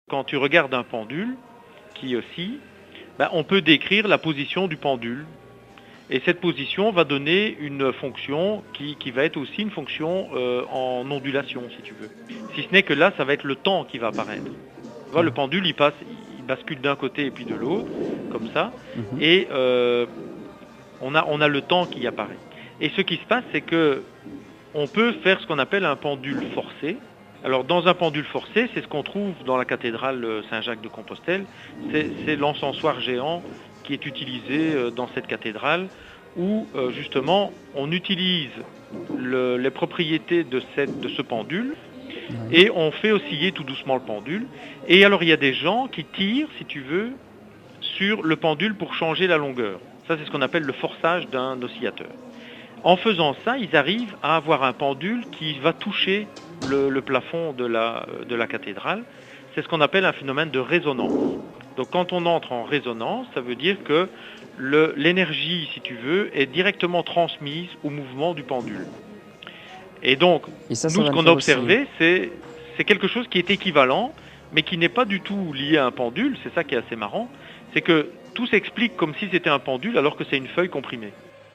Quand tu regardes un pendule qui oscille, on peut décrire la position du pendule. Et cette position va donner une fonction qui va être aussi une fonction en ondulation, si tu veux. Si ce n'est que là, ça va être le temps qui va apparaître. Tu vois, le pendule, il bascule d'un côté et puis de l'autre, comme ça. Et on a le temps qui apparaît. Et ce qui se passe, c'est que on peut faire ce qu'on appelle un pendule forcé. Alors, dans un pendule forcé, c'est ce qu'on trouve dans la cathédrale Saint-Jacques de Compostelle. C'est l'encensoir géant qui est utilisé dans cette cathédrale où, justement, on utilise les propriétés de ce pendule et on fait osciller tout doucement le pendule. Et alors, il y a des gens qui tirent, si tu veux, sur le pendule pour changer la longueur. Ça, c'est ce qu'on appelle le forçage d'un oscillateur. En faisant ça, ils arrivent à avoir un pendule qui va toucher le plafond de la cathédrale. C'est ce qu'on appelle un phénomène de résonance. Donc quand on entre en résonance, ça veut dire que l'énergie, si tu veux, est directement transmise au mouvement du pendule. Et donc, nous, ce qu'on a observé, c'est quelque chose qui est équivalent, mais qui n'est pas du tout lié à un pendule. C'est ça qui est assez marrant. C'est que tout s'explique comme si c'était un pendule alors que c'est une feuille comprimée.